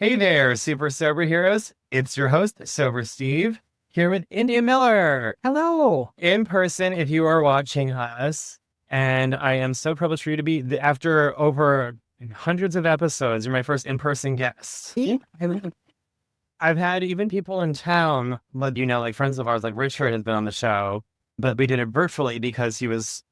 Hey there, super sober heroes. It's your host, Sober Steve, here with India Miller. Hello. In person, if you are watching us. And I am so privileged for you to be, after over hundreds of episodes, you're my first in person guest. Yeah. I've had even people in town, like friends of ours, like Richard has been on the show, but we did it virtually because he was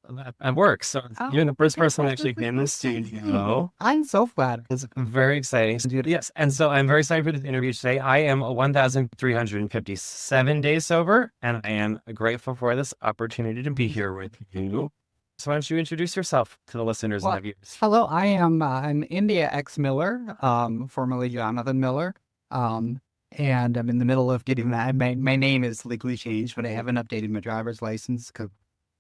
at work. So you're the first person who actually came in the studio. I'm so flattered. It's very exciting. Yes. And so I'm very excited for this interview today. I am 1,357 days sober, and I am grateful for this opportunity to be here with you. So why don't you introduce yourself to the listeners and viewers? Hello, I'm India X Miller, formerly Jonathan Miller. And I'm in the middle of getting that. My name is legally changed, but I haven't updated my driver's license because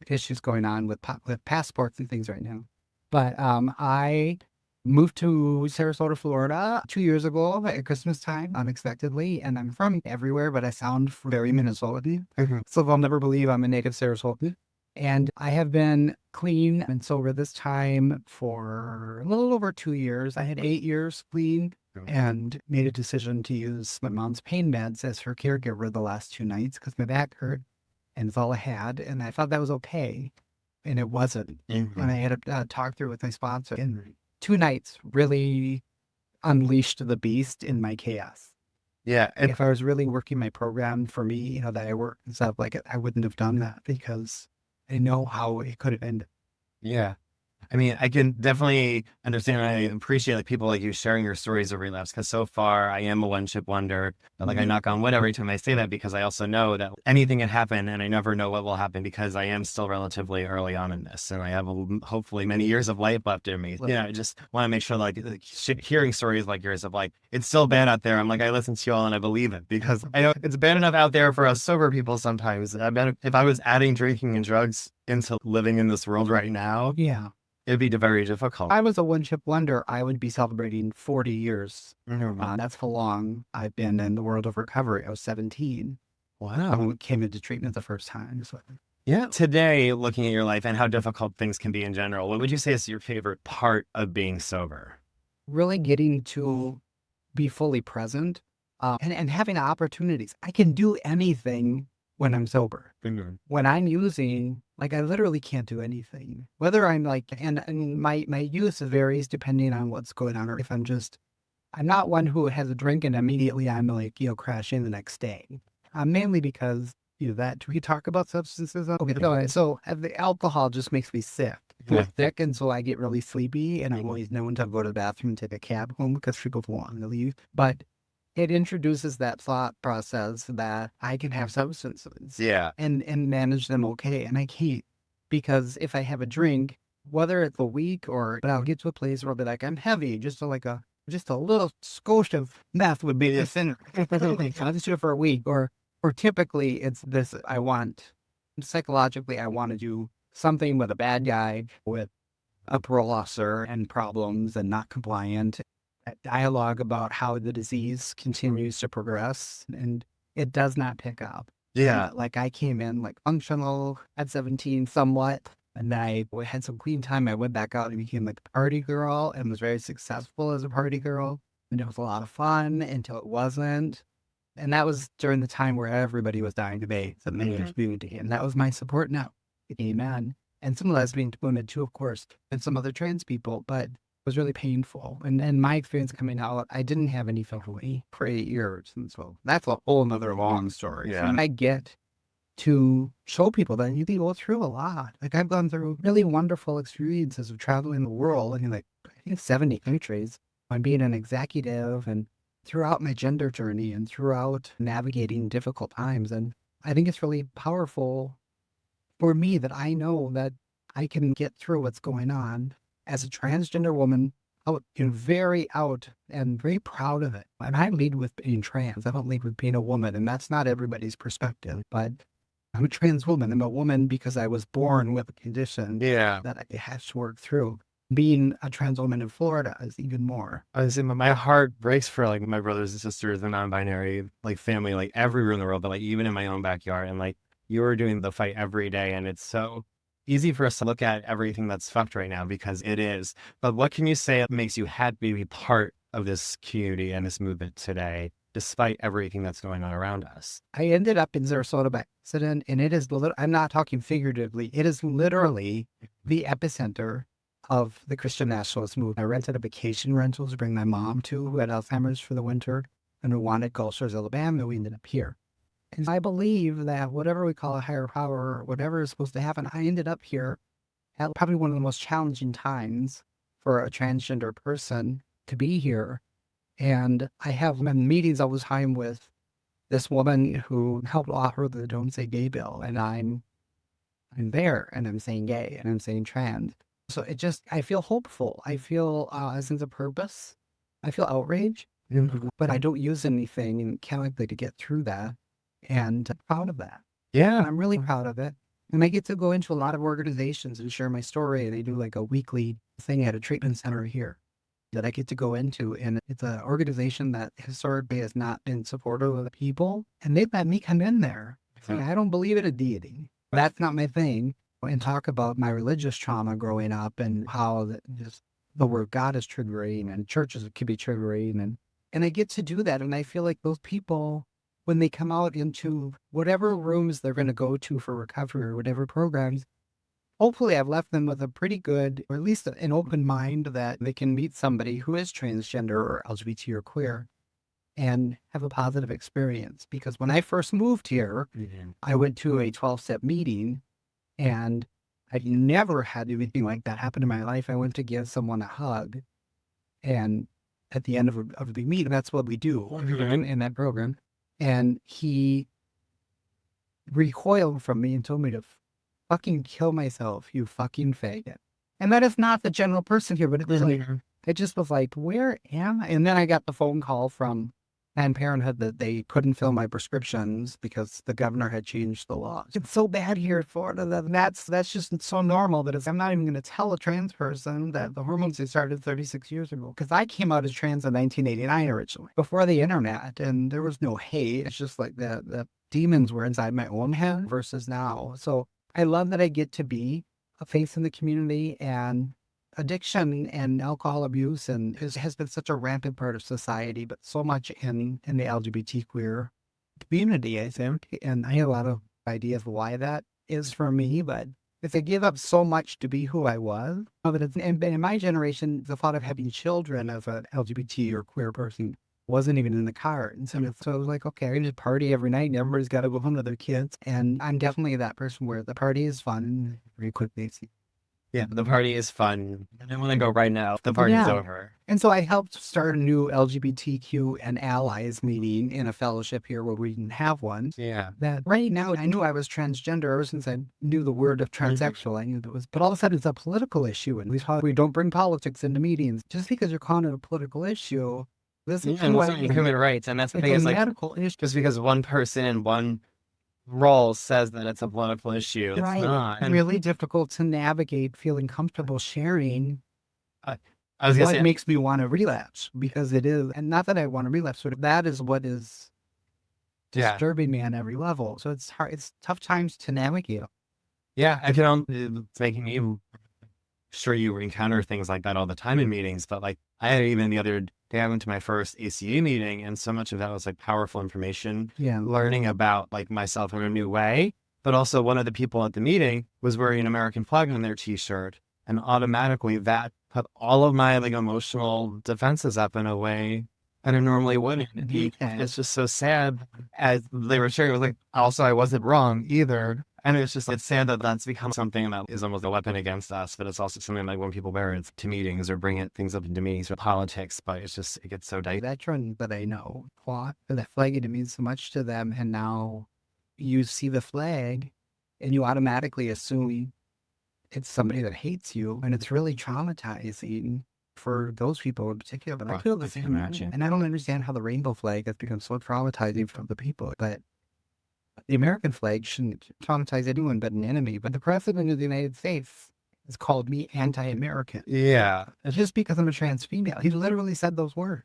issues going on with passports and things right now. But I moved to Sarasota, Florida 2 years ago at Christmas time, unexpectedly. And I'm from everywhere, but I sound very Minnesotan. So they'll never believe I'm a native Sarasotan. And I have been clean and sober this time for a little over 2 years. I had 8 years clean and made a decision to use my mom's pain meds as her caregiver the last 2 nights because my back hurt and it's all I had. And I thought that was okay. And it wasn't. And I had a talk through with my sponsor. And 2 nights really unleashed the beast in my chaos. Yeah. And if I was really working my program for me, that I work and stuff like it, I wouldn't have done that because I know how it could have ended. Yeah. I mean, I can definitely understand and I appreciate people like you sharing your stories of relapse because so far I am a one-chip wonder. But I knock on wood every time I say that because I also know that anything can happen and I never know what will happen because I am still relatively early on in this and I have hopefully many years of life left in me. I just want to make sure hearing stories like yours of it's still bad out there. I'm I listen to you all and I believe it because I know it's bad enough out there for us sober people sometimes. I bet if I was adding drinking and drugs into living in this world right now, it'd be very difficult. If I was a one-chip wonder, I would be celebrating 40 years. That's how long I've been in the world of recovery. I was 17. Wow. When we came into treatment the first time. So. Yeah. Today, looking at your life and how difficult things can be in general, what would you say is your favorite part of being sober? Really getting to be fully present and having opportunities. I can do anything when I'm sober. When I'm using, I literally can't do anything. Whether I'm and my use varies depending on what's going on, or if I'm not one who has a drink and immediately I'm crashing the next day. Mainly because, do we talk about substances? Okay, so the alcohol just makes me sick. Sick, and so I get really sleepy, and I'm always known to go to the bathroom and take a cab home because people want to leave. But it introduces that thought process that I can have substances and manage them okay. And I can't because if I have a drink, whether it's a week but I'll get to a place where I'll be I'm heavy, just a little skosh of meth would be the center. I'll just do it for a week. Or typically it's this, psychologically, I want to do something with a bad guy, with a parole officer and problems and not compliant. Dialogue about how the disease continues to progress and it does not pick up. Yeah. I came in functional at 17 somewhat, and I had some clean time. I went back out and became a party girl and was very successful as a party girl. And it was a lot of fun until it wasn't. And that was during the time where everybody was dying to bathe the community. And that was my support now. Amen. And some lesbian women too, of course, and some other trans people, but was really painful. And my experience coming out, I didn't have any family for 8 years. And so that's a whole nother long story. Yeah. And I get to show people that you can go through a lot. I've gone through really wonderful experiences of traveling the world in I think 70 countries. I'm being an executive and throughout my gender journey and throughout navigating difficult times. And I think it's really powerful for me that I know that I can get through what's going on as a transgender woman, very out and very proud of it. And I lead with being trans. I don't lead with being a woman, and that's not everybody's perspective. But I'm a trans woman. I'm a woman because I was born with a condition that I had to work through. Being a trans woman in Florida is even more. My heart breaks for my brothers and sisters and non-binary family, everywhere in the world, but even in my own backyard. And you are doing the fight every day, and it's so easy for us to look at everything that's fucked right now because it is. But what can you say that makes you happy to be part of this community and this movement today, despite everything that's going on around us. I ended up in Sarasota by accident, and it is, I'm not talking figuratively, it is literally the epicenter of the Christian nationalist movement. I rented a vacation rental to bring my mom to, who had Alzheimer's for the winter, and who wanted Gulf Shores, Alabama. We ended up here. And I believe that whatever we call a higher power, or whatever is supposed to happen, I ended up here at probably one of the most challenging times for a transgender person to be here. And I have meetings all the time with this woman who helped offer the Don't Say Gay bill. And I'm there, and I'm saying gay, and I'm saying trans. So I feel hopeful. I feel a sense of purpose. I feel outrage, but I don't use anything chemically to get through that. And I'm proud of that. Yeah. I'm really proud of it. And I get to go into a lot of organizations and share my story. And they do like a weekly thing at a treatment center here that I get to go into. And it's an organization that historically has not been supportive of the people. And they let me come in there. I don't believe in a deity. That's not my thing. And talk about my religious trauma growing up and how just the word God is triggering and churches can be triggering. And I get to do that. And I feel like those people, when they come out into whatever rooms they're going to go to for recovery or whatever programs, hopefully I've left them with a pretty good, or at least an open mind that they can meet somebody who is transgender or LGBT or queer and have a positive experience. Because when I first moved here, I went to a 12-step meeting, and I'd never had anything like that happen in my life. I went to give someone a hug, and at the end of the meeting, that's what we do in that program. And he recoiled from me and told me to fucking kill myself, you fucking faggot. And that is not the general person here, but it was like, I just was like, where am I? And then I got the phone call from Planned Parenthood that they couldn't fill my prescriptions because the governor had changed the law. It's so bad here in Florida that that's just so normal that I'm not even going to tell a trans person that the hormones they started 36 years ago. Because I came out as trans in 1989 originally, before the internet, and there was no hate. It's just like the demons were inside my own head versus now. So I love that I get to be a face in the community, and addiction and alcohol abuse has been such a rampant part of society, but so much in the LGBT queer community, I think. And I have a lot of ideas why that is for me, but if I give up so much to be who I was, and in my generation, the thought of having children as an LGBT or queer person wasn't even in the cards. And so I was like, okay, I can just party every night and everybody's got to go home to their kids. And I'm definitely that person where the party is fun very quickly. Yeah, the party is fun. I don't want to go right now. The party's over. And so I helped start a new LGBTQ and allies meeting in a fellowship here where we didn't have one. Yeah. That right now, I knew I was transgender ever since I knew the word of transsexual. I knew it was, but all of a sudden it's a political issue. And we don't bring politics into meetings. Just because you're calling it a political issue, this is human rights. And that's the thing, is like, medical issue. just because one person in one role says that it's a political issue, it's not. And really difficult to navigate feeling comfortable sharing I was gonna what say, makes me want to relapse, because it is, and not that I want to relapse, but that is what is disturbing me on every level. So it's hard, it's tough times to navigate. yeah, I can it's making me, sure you encounter things like that all the time in meetings, but like I even the other day I went to my first ACA meeting, and so much of that was like powerful information, learning about like myself in a new way. But also one of the people at the meeting was wearing an American flag on their t-shirt, and automatically that put all of my like emotional defenses up in a way that I normally wouldn't. It's just so sad. As they were sharing, it was like, also I wasn't wrong either. And it's just, it's sad that that's become something that is almost a weapon against us, but it's also something like when people wear it to meetings or bring things up into meetings or politics, but it's just, it gets so dicey. Veteran that I know fought for that flag, and it means so much to them. And now you see the flag and you automatically assume it's somebody that hates you, and it's really traumatizing for those people in particular. But I feel the same, and I don't understand how the rainbow flag has become so traumatizing for the people. But the American flag shouldn't traumatize anyone but an enemy. But the president of the United States has called me anti-American. Yeah. It's just because I'm a trans female. He literally said those words.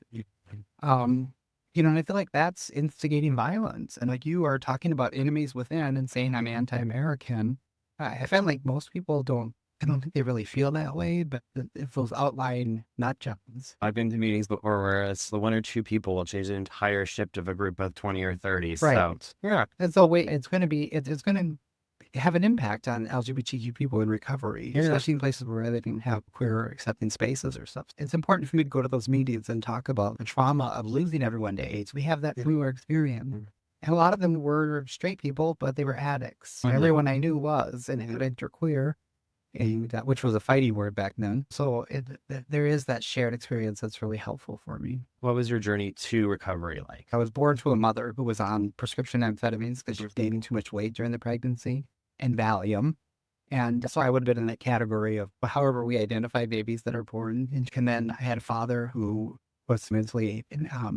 And I feel like that's instigating violence. And like you are talking about enemies within and saying I'm anti-American. I feel like most people don't I don't think they really feel that way, but it feels outline nut jobs. I've been to meetings before where it's the one or two people will change the entire shift of a group of 20 or 30. So, Right. yeah. And so wait, it's going to be, it's going to have an impact on LGBTQ people in recovery, Yeah. especially in places where they didn't have queer accepting spaces or stuff. It's important for me to go to those meetings and talk about the trauma of losing everyone to AIDS. We have that through our experience. And a lot of them were straight people, but they were addicts. Everyone I knew was an addict or queer, and which was a fighting word back then. So there is that shared experience that's really helpful for me. What was your journey to recovery like? I was born to a mother who was on prescription amphetamines because she was gaining too much weight during the pregnancy, and Valium. And so I would have been in that category of however we identify babies that are born. And then I had a father who was mentally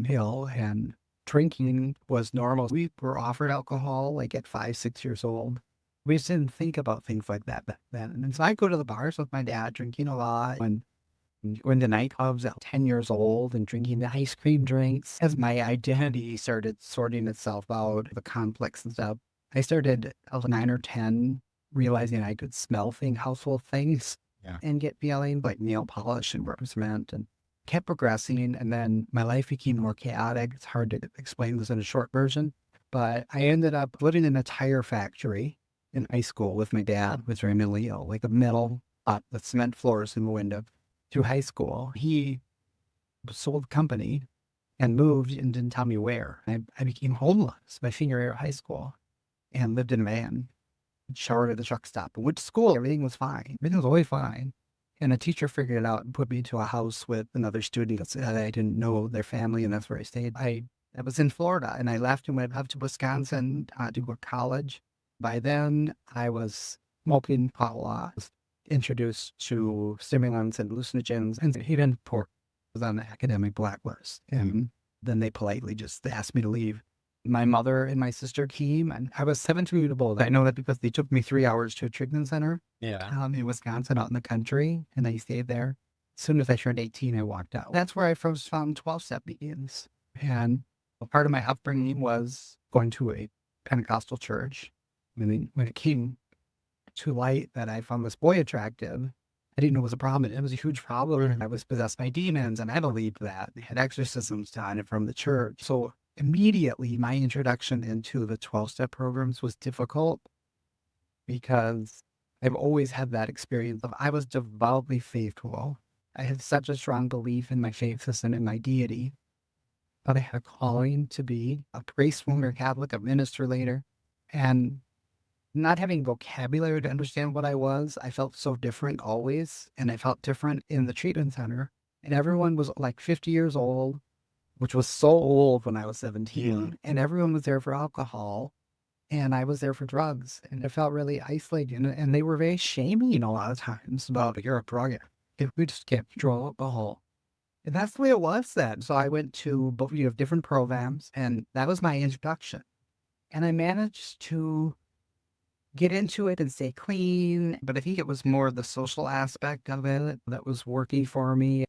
ill, and drinking was normal. We were offered alcohol like at 5, 6 years old. We just didn't think about things like that back then. And so I go to the bars with my dad, drinking a lot, and going to nightclubs at 10 years old and drinking the ice cream drinks. As my identity started sorting itself out, the complex and stuff, I started at 9 or 10 realizing I could smell household things and get feeling like nail polish and represent, and kept progressing. And then my life became more chaotic. It's hard to explain this in a short version, but I ended up living in a tire factory in high school with my dad, who was very mentally ill, like the metal, the cement floors in the window. Through high school, he sold the company and moved and didn't tell me where. I became homeless my senior year of high school and lived in a van, showered at the truck stop, and went to school. Everything was fine. Everything was always fine. And a teacher figured it out and put me into a house with another student that I didn't know their family, and that's where I stayed. I was in Florida, and I left and went up to Wisconsin to go to college. By then, I was smoking pot a lot, introduced to stimulants and hallucinogens, and even was on the academic blacklist. And then they politely just asked me to leave. My mother and my sister came, and I was 17 years old. I know that because they took me 3 hours to a treatment center in Wisconsin, out in the country, and I stayed there. As soon as I turned 18, I walked out. That's where I first found 12-step meetings. And a part of my upbringing was going to a Pentecostal church. When it came to light that I found this boy attractive, I didn't know it was a problem. It was a huge problem. I was possessed by demons, and I believed that. They had exorcisms done from the church. So immediately, my introduction into the 12-step programs was difficult because I've always had that experience of I was devoutly faithful. I had such a strong belief in my faith system and my deity, but I had a calling to be a priest, former Catholic, a minister later, and not having vocabulary to understand what I was. I felt so different always, and I felt different in the treatment center. And everyone was like 50 years old, which was so old when I was 17, and everyone was there for alcohol, and I was there for drugs, and it felt really isolating. And they were very shaming a lot of times about, you're a drug addict. If we just can't control alcohol. And that's the way it was then. So I went to different programs, and that was my introduction. And I managed to get into it and stay clean. But I think it was more the social aspect of it that was working for me.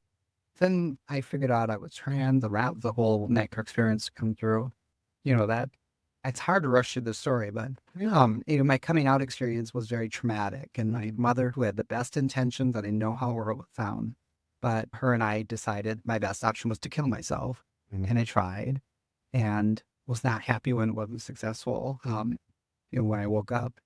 Then I figured out I was trans, the whole nectar experience come through. That it's hard to rush through the story, but my coming out experience was very traumatic. And my mother, who had the best intentions, and I know how her would sound, but her and I decided my best option was to kill myself. And I tried and was not happy when it wasn't successful. When I woke up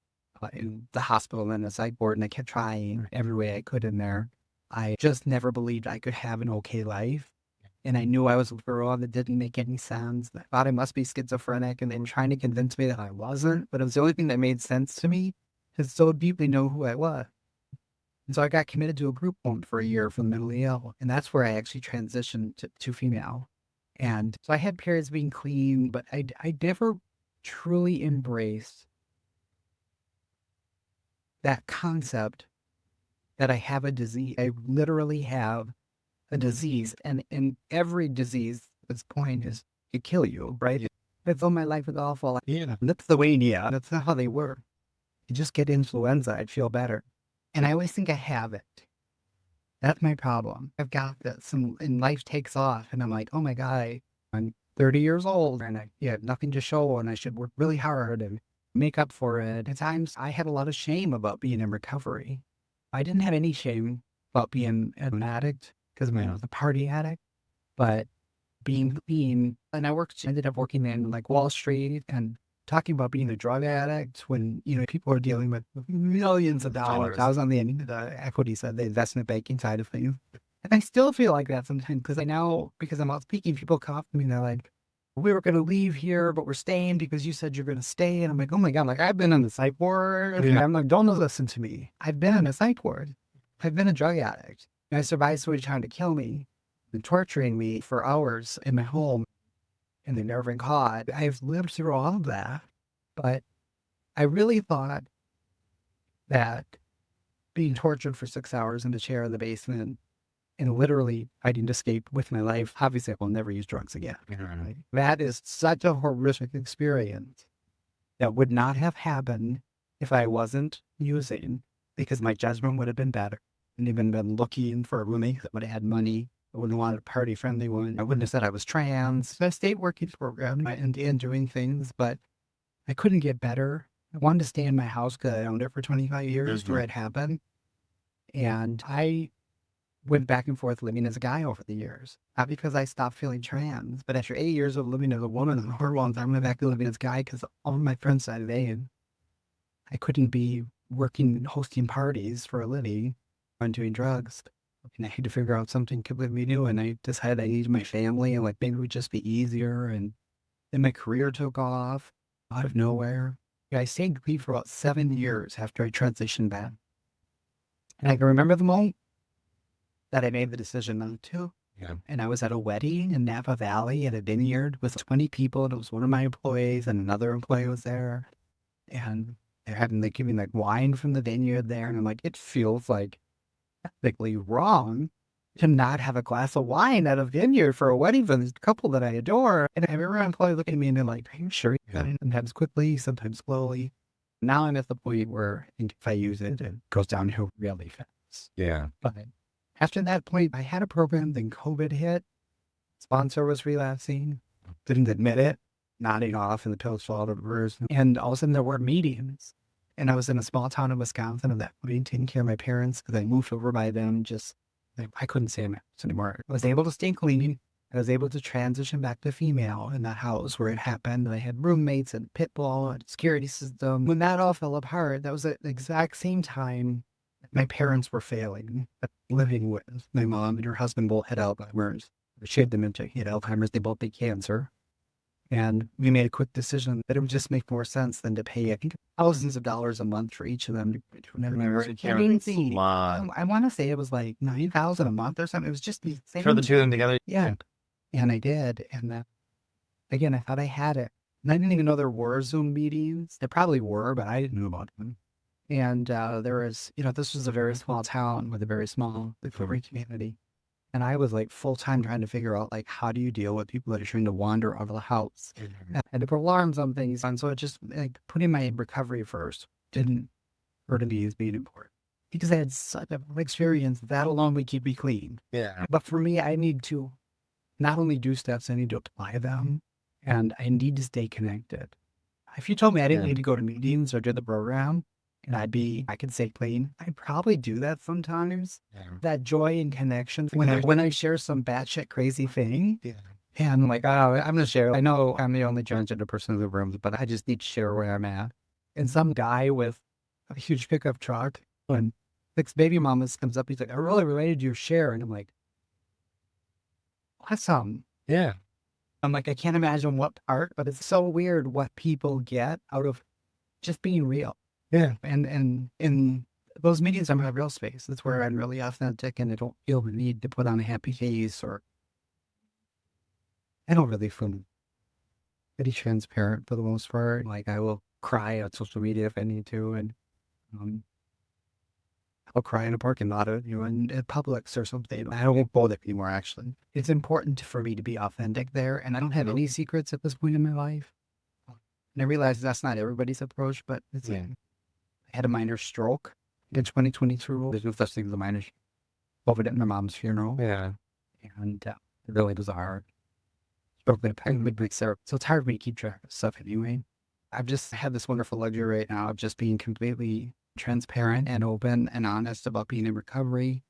in the hospital and the psych ward, and I kept trying every way I could in there. I just never believed I could have an okay life. And I knew I was a girl that didn't make any sense. I thought I must be schizophrenic, and they were trying to convince me that I wasn't. But it was the only thing that made sense to me to so deeply know who I was. And so I got committed to a group home for a year for the mentally ill. And that's where I actually transitioned to female. And so I had periods being clean, but I never truly embraced that concept that I have a disease. I literally have a disease, and in every disease, this point is to kill you, right? But though my life is awful, that's the way, that's not how they work. You just get influenza, I'd feel better. And I always think I have it. That's my problem. I've got this, and life takes off, and I'm like, oh my God, I'm 30 years old, and I have nothing to show, and I should work really hard and make up for it. At times, I had a lot of shame about being in recovery. I didn't have any shame about being an addict because I was a party addict, but being clean, and ended up working in like Wall Street and talking about being a drug addict when, people are dealing with millions of dollars. I was on the equity side, the investment banking side of things. And I still feel like that sometimes because I'm out speaking, people come up to me and they're like, we were going to leave here, but we're staying because you said you're going to stay. And I'm like, oh my God, I'm like, I've been on the psych ward. Yeah. I'm like, don't listen to me. I've been on a psych ward. I've been a drug addict. And I survived somebody trying to kill me and torturing me for hours in my home. And they never been caught. I've lived through all of that. But I really thought that being tortured for 6 hours in a chair in the basement and literally fighting to escape with my life, obviously I will never use drugs again. Right? That is such a horrific experience that would not have happened if I wasn't using, because my judgment would have been better. And even been looking for a roommate that would have had money. I wouldn't have wanted a party-friendly one. I wouldn't have said I was trans. I stayed working program and doing things, but I couldn't get better. I wanted to stay in my house because I owned it for 25 years where it happened. And I went back and forth living as a guy over the years. Not because I stopped feeling trans, but after 8 years of living as a woman and hormones, I went back to living as a guy because all of my friends started dating. I couldn't be working, hosting parties for a living and doing drugs. And I had to figure out something completely new. And I decided I needed my family and like maybe it would just be easier. And then my career took off out of nowhere. I stayed clean for about 7 years after I transitioned back. And I can remember the moment that I made the decision not to. Yeah. And I was at a wedding in Napa Valley at a vineyard with 20 people. And it was one of my employees and another employee was there. And they're having, like, giving like wine from the vineyard there. And I'm like, it feels like ethically wrong to not have a glass of wine at a vineyard for a wedding for this couple that I adore. And I remember my employee looking at me and they're like, are you sure? Sometimes quickly, sometimes slowly. Now I'm at the point where I think if I use it, it goes downhill really fast. Yeah. But after that point, I had a program, then COVID hit. Sponsor was relapsing, didn't admit it, nodding off, and the pills fell out of reverse. And all of a sudden there were meetings. And I was in a small town in Wisconsin of that point, taking care of my parents because I moved over by them. I couldn't say my house anymore. I was able to stay clean. I was able to transition back to female in that house where it happened. And I had roommates and pit bull and security system. When that all fell apart, that was at the exact same time my parents were failing at living with. My mom and her husband both had Alzheimer's. She had dementia, he had Alzheimer's. They both had cancer. And we made a quick decision that it would just make more sense than to pay, I think, thousands of dollars a month for each of them. I want to say it was like $9,000 a month or something. It was just the same. For the two of them together? Yeah. And I did. And again, I thought I had it. And I didn't even know there were Zoom meetings. There probably were, but I didn't know about them. And there was, this was a very small town with a very small recovery community. And I was like full-time trying to figure out like, how do you deal with people that are trying to wander out of the house? Mm-hmm. And to put alarms on things. And so it just like putting my recovery first didn't hurt me as being important. Because I had such an experience, that alone would keep me clean. Yeah. But for me, I need to not only do steps, I need to apply them. And I need to stay connected. If you told me I didn't need to go to meetings or do the program, and I could stay clean. I probably do that sometimes. Yeah. That joy and connection when I share some batshit crazy thing. Yeah. And like, oh, I'm going to share. I know I'm the only transgender person in the room, but I just need to share where I'm at. And some guy with a huge pickup truck and 6 baby mamas comes up. He's like, I really related to your share. And I'm like, awesome. Yeah. I'm like, I can't imagine what part, but it's so weird what people get out of just being real. Yeah. And in those meetings, I'm in a real space. That's where I'm really authentic and I don't feel the need to put on a happy face or I don't really feel pretty transparent for the most part. Like I will cry on social media if I need to. And I'll cry in a parking lot or, in Publix or something. I don't go there anymore, actually. It's important for me to be authentic there. And I don't have any secrets at this point in my life. And I realize that's not everybody's approach, but it's I had a minor stroke in 2022. There's no such thing as a minor stroke. COVID at my mom's funeral. Yeah. And it really was hard. Stroke that midweek syrup. So it's hard for me to keep track of stuff anyway. I've just had this wonderful luxury right now of just being completely transparent and open and honest about being in recovery.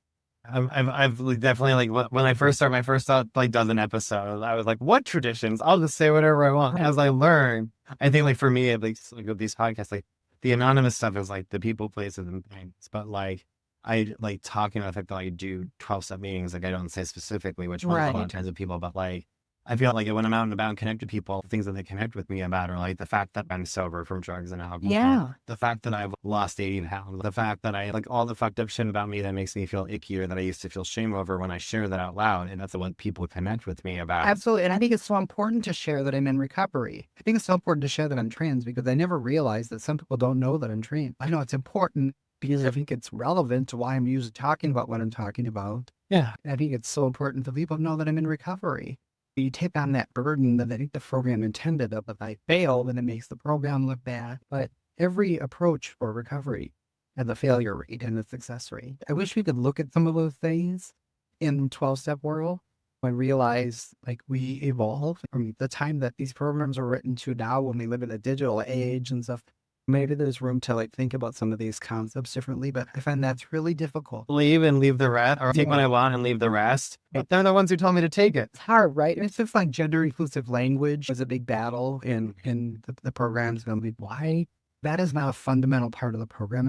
I've definitely like when I first started my first like dozen episodes, I was like, what traditions? I'll just say whatever I want. As I learn, I think like for me, at least like with these podcasts, like the anonymous stuff is like the people, places, and things. But like I like talking about the fact that I do 12-step meetings. Like I don't say specifically which ones a lot of times with people, but like I feel like when I'm out and about and connect to people, things that they connect with me about are like the fact that I'm sober from drugs and alcohol. Yeah. The fact that I've lost 80 pounds. The fact that I like all the fucked up shit about me that makes me feel ickier that I used to feel shame over when I share that out loud. And that's what people connect with me about. Absolutely. And I think it's so important to share that I'm in recovery. I think it's so important to share that I'm trans because I never realized that some people don't know that I'm trans. I know it's important because I think it's relevant to why I'm usually talking about what I'm talking about. Yeah. I think it's so important that people know that I'm in recovery. You take on that burden that I think the program intended of if I fail, then it makes the program look bad. But every approach for recovery has a failure rate and a success rate. I wish we could look at some of those things in 12-step world and realize like we evolve from the time that these programs are written to now when we live in a digital age and stuff. Maybe there's room to like think about some of these concepts differently, but I find that's really difficult. Leave and leave the rest, or take what I want and leave the rest. But they're the ones who told me to take it. It's hard, right? It's just like gender inclusive language was a big battle in the programs. Why? That is not a fundamental part of the program.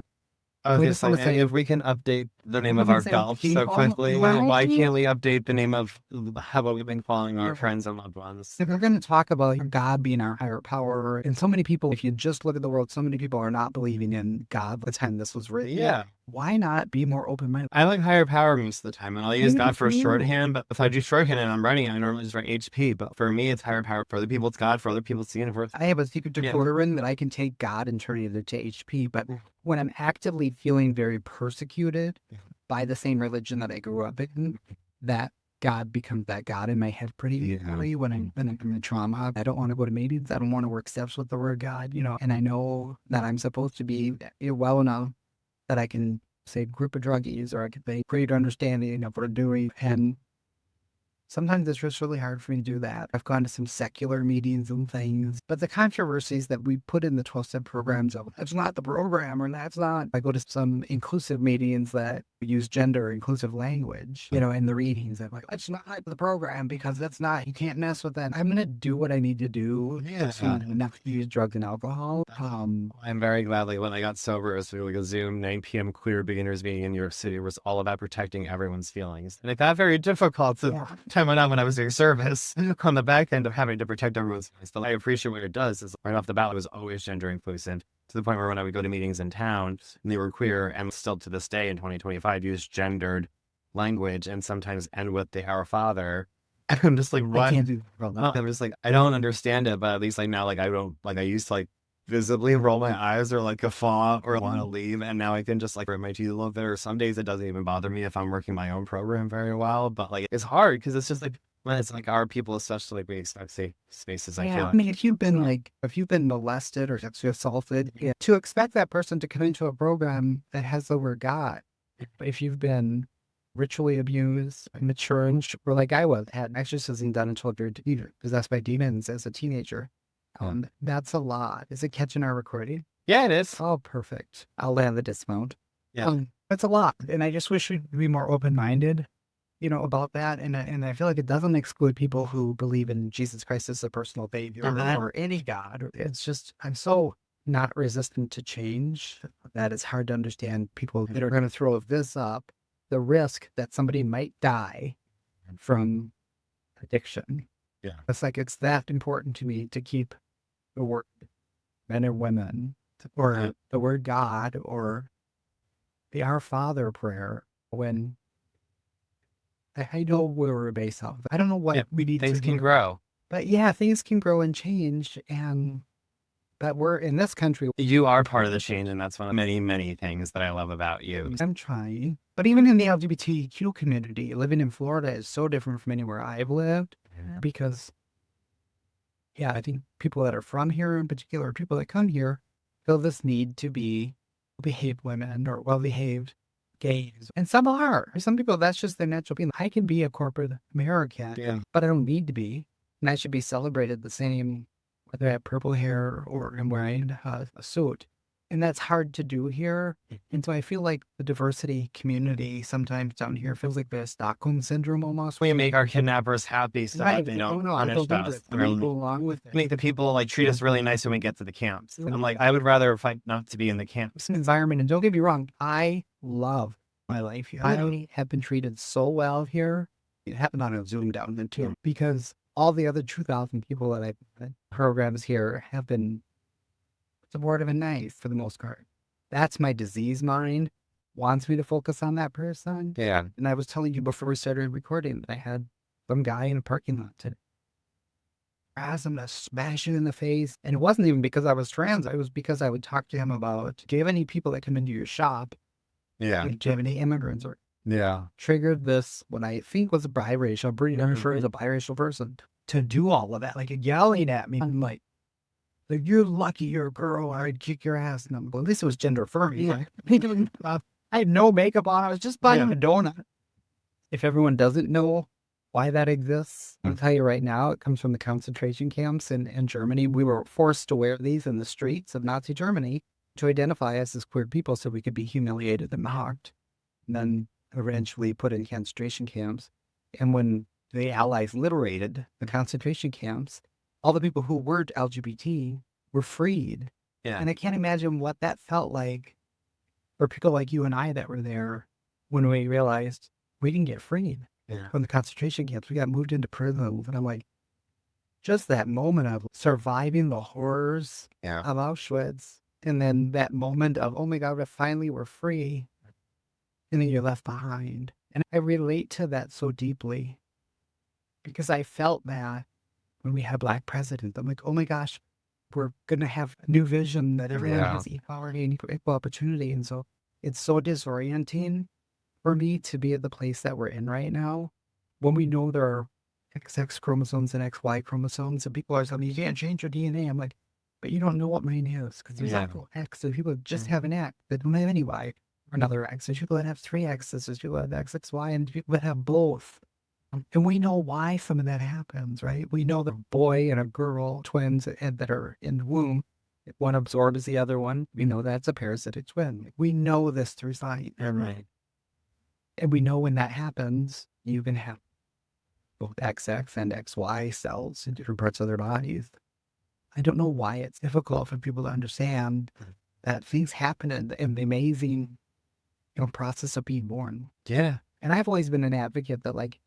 I was We just just wanna like, say- if we can update the name We of can our say golf so people, quickly, right? why can't we update the name of how about we've been calling our friends and loved ones? If we're going to talk about God being our higher power, and so many people, if you just look at the world, so many people are not believing in God by the time this was written. Yeah. Why not be more open-minded? I like higher power most of the time, and I'll use Me God for too. shorthand. But if I do shorthand and I'm writing, I normally just write HP. But for me, it's higher power. For other people, it's God. For other people, it's the universe. I have a secret Yeah. decoder in that I can take God and turn it into HP. But when I'm actively feeling very persecuted by the same religion that I grew up in, that God becomes that God in my head pretty early when I'm in trauma. I don't want to go to meetings. I don't want to work steps with the word God, and I know that I'm supposed to be well enough that I can say group of druggies or I can say greater understanding of what I'm doing. And sometimes it's just really hard for me to do that. I've gone to some secular meetings and things, but the controversies that we put in the 12-step programs of that's not the program or that's not. I go to some inclusive meetings that use gender inclusive language, in the readings. I'm like, that's not the program because that's not, you can't mess with that. I'm going to do what I need to do to not use drugs and alcohol. I'm very glad, like, when I got sober, it was like a Zoom 9 p.m. queer beginners meeting in New York City. It was all about protecting everyone's feelings. And it got very difficult to time went on when I was doing service on the back end of having to protect everyone's feelings. But I appreciate what it does is right off the bat, it was always gender inclusive to the point where when I would go to meetings in town and they were queer and still to this day in 2025 use gendered language and sometimes end with the Our Father. And I'm just like, what? I can't do that. I'm just like, I don't understand it, but at least like now, like I don't, like I used to like visibly roll my eyes or like guffaw or want to leave, and now I can just like grit my teeth a little bit. Or some days it doesn't even bother me if I'm working my own program very well, but like it's hard because it's just like when it's like our people, especially, like we expect safe spaces. I feel like. I mean, if you've been molested or sexually assaulted, to expect that person to come into a program that has the word God, if you've been ritually abused in the church, or like I was, had exorcism done until you're possessed by demons as a teenager. That's a lot. Is it catching our recording? Yeah, it is. Oh, perfect. I'll land the dismount. Yeah. That's a lot. And I just wish we'd be more open-minded, about that. And I feel like it doesn't exclude people who believe in Jesus Christ as a personal savior or any God. It's just, I'm so not resistant to change that it's hard to understand people that are going to throw this up, the risk that somebody might die from addiction. Yeah. It's like, it's that important to me to keep the word men or women or the word God or the Our Father prayer when I know where we're based off. I don't know what we need things to can do. grow. But things can grow and change. But we're in this country. You are part of the change, and that's one of many, many things that I love about you. I'm trying. But even in the LGBTQ community, living in Florida is so different from anywhere I've lived because, I think people that are from here in particular, people that come here, feel this need to be well-behaved women or well-behaved gays. And some are. Some people, that's just their natural being. I can be a corporate American, but I don't need to be. And I should be celebrated the same, whether I have purple hair or I'm wearing a suit. And that's hard to do here. And so I feel like the diversity community sometimes down here feels like the Stockholm syndrome almost. We make our kidnappers happy so that they don't I punish don't do us. it. I mean, go along with it. Make the people like treat us really nice when we get to the camps. And I'm like, I would rather fight not to be in the camps. It's an environment, and don't get me wrong, I love my life here. I have been treated so well here. It happened on a Zoom down then too, because all the other 2,000 people that I've had programs here have been supportive and nice for the most part. That's my disease mind wants me to focus on that person. Yeah. And I was telling you before we started recording that I had some guy in a parking lot today. I asked him to smash it in the face. And it wasn't even because I was trans. It was because I would talk to him about, do you have any people that come into your shop? Yeah. Like, do you have any immigrants? Or Yeah. triggered this, what I think was a biracial, I'm pretty sure he's a biracial person, to do all of that, like yelling at me. I'm like, you're lucky you're a girl, I'd kick your ass. And I'm, well, at least it was gender affirming. Right? I had no makeup on. I was just buying a donut. If everyone doesn't know why that exists, I'll tell you right now, it comes from the concentration camps in Germany. We were forced to wear these in the streets of Nazi Germany to identify us as queer people so we could be humiliated and mocked. And then eventually put in concentration camps. And when the Allies liberated the concentration camps, all the people who weren't LGBT were freed. Yeah. And I can't imagine what that felt like for people like you and I that were there when we realized we didn't get freed from the concentration camps. We got moved into prisons. And I'm like, just that moment of surviving the horrors of Auschwitz. And then that moment of, oh my God, finally we're free. And then you're left behind. And I relate to that so deeply because I felt that when we had Black presidents. I'm like, oh my gosh, we're going to have a new vision that everyone has equality and equal opportunity. And so it's so disorienting for me to be at the place that we're in right now when we know there are XX chromosomes and XY chromosomes and people are telling me, you can't change your DNA. I'm like, but you don't know what mine is because there's actual X. So people just have an X that don't have any Y or another X. There's people that have three X's. There's people that have XXY and people that have both. And we know why some of that happens, right? We know the boy and a girl, twins that are in the womb, if one absorbs the other one, we know that's a parasitic twin. We know this through science. Right. And we know when that happens, you can have both XX and XY cells in different parts of their bodies. I don't know why it's difficult for people to understand that things happen in the amazing process of being born. Yeah. And I've always been an advocate that, like,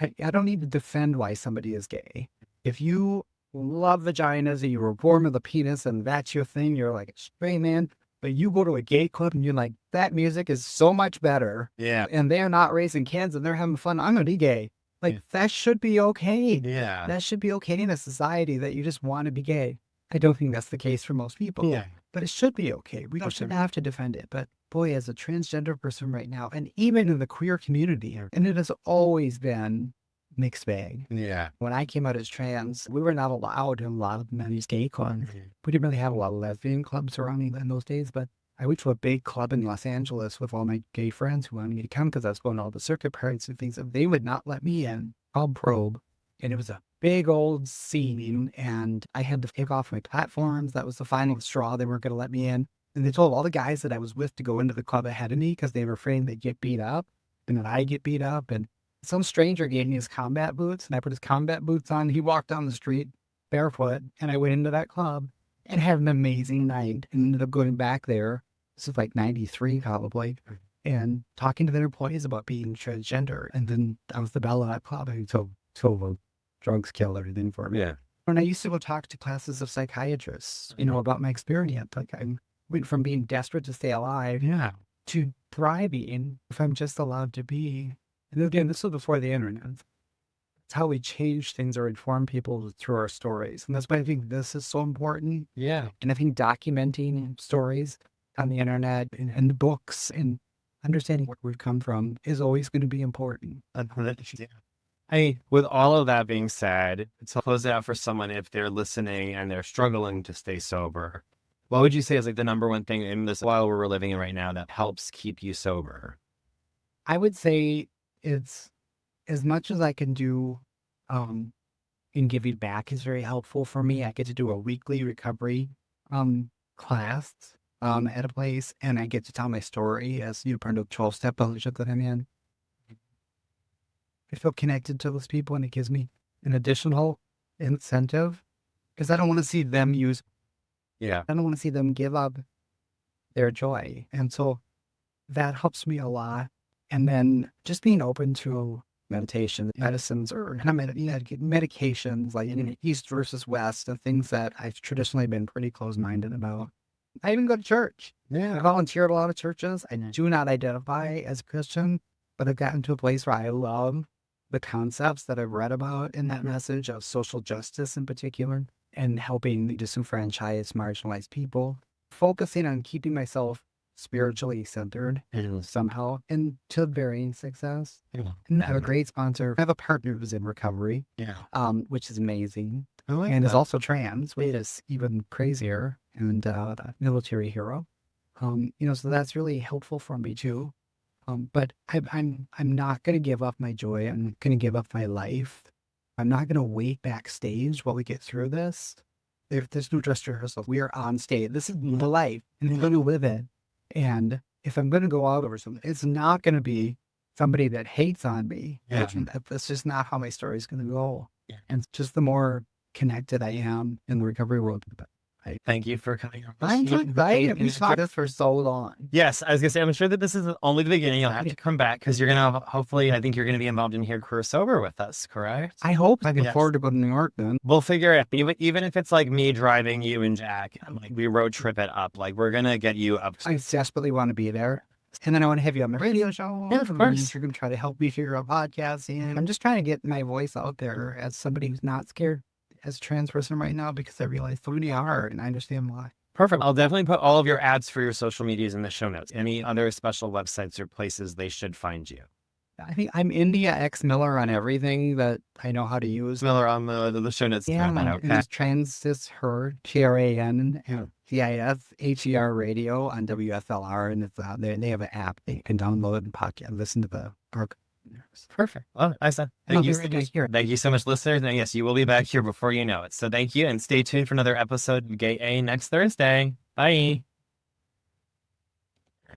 I don't need to defend why somebody is gay. If you love vaginas and you were born with a penis and that's your thing, you're like a straight man, but you go to a gay club and you're like, that music is so much better. Yeah. And they're not raising kids and they're having fun. I'm going to be gay. Like, that should be okay. Yeah. That should be okay in a society that you just want to be gay. I don't think that's the case for most people. Yeah. But it should be okay. We shouldn't have to defend it. But boy, as a transgender person right now, and even in the queer community, and it has always been mixed bag. Yeah. When I came out as trans, we were not allowed in a lot of men's gay clubs. We didn't really have a lot of lesbian clubs around in those days, but I went to a big club in Los Angeles with all my gay friends who wanted me to come because I was going to all the circuit parties and things. And they would not let me in, called Probe. And it was a big old scene, and I had to take off my platforms. That was the final straw. They weren't going to let me in. And they told all the guys that I was with to go into the club ahead of me because they were afraid they'd get beat up and then I'd get beat up. And some stranger gave me his combat boots, and I put his combat boots on. He walked down the street barefoot, and I went into that club and had an amazing night and ended up going back there. This is like 93 probably, and talking to their employees about being transgender. And then I was the belle of that club. And so drugs kill everything for me. Yeah. And I used to go talk to classes of psychiatrists, about my experience. Like, I went from being desperate to stay alive to thriving if I'm just allowed to be. And again, this was before the internet. It's how we change things or inform people through our stories. And that's why I think this is so important. Yeah. And I think documenting stories on the internet and books and understanding where we've come from is always going to be important. Hey, with all of that being said, to close it out for someone, if they're listening and they're struggling to stay sober, what would you say is like the number one thing in this while we're living in right now that helps keep you sober? I would say it's as much as I can do in giving back is very helpful for me. I get to do a weekly recovery class at a place, and I get to tell my story as part of the 12-step fellowship that I'm in. I feel connected to those people, and it gives me an additional incentive because I don't want to see them Yeah. I don't want to see them give up their joy. And so that helps me a lot. And then just being open to meditation, medicines, or medications like East versus West, and things that I've traditionally been pretty closed-minded about. I even go to church. I volunteer at a lot of churches. I do not identify as a Christian, but I've gotten to a place where I love the concepts that I've read about in that message of social justice in particular, and helping the disenfranchised, marginalized people, focusing on keeping myself spiritually centered somehow, and to varying success. And I have a great sponsor. I have a partner who's in recovery, which is amazing, and is also trans, which is even crazier, and a military hero. So that's really helpful for me too. But I'm not going to give up my joy. I'm going to give up my life. I'm not going to wait backstage while we get through this. If there's no dress rehearsal, we are on stage. This is the life, and I'm going to live it. And if I'm going to go out over something, it's not going to be somebody that hates on me. That's just not how my story is going to go. And just the more connected I am in the recovery world, Thank you for coming on. I'm so excited. We've talked this for so long. Yes, I was gonna say, I'm sure that this is only the beginning. You'll have to come back because you're gonna hopefully, I think you're gonna be involved in Here Queer Sober with us, correct? I hope. I look forward to going to New York then. We'll figure it. Even if it's like me driving you and Jack, and like we road trip it up. Like we're gonna get you up. I desperately want to be there. And then I want to have you on my radio show. Yeah, of course. You're going to try to help me figure out podcasting. I'm just trying to get my voice out there as somebody who's not scared as a trans person right now, because I realize who they are and I understand why. Perfect. I'll definitely put all of your ads for your social medias in the show notes. Any other special websites or places they should find you? I think I'm India X Miller on everything that I know how to use. Miller on the show notes. It's Transis Her, TRANSISHER radio on WFLR, and it's out there. They have an app that you can download and podcast, listen to the park. Perfect. Well, I said thank you. Thank you so much, listeners. And yes, you will be back here before you know it. So thank you, and stay tuned for another episode of Gay A next Thursday. Bye.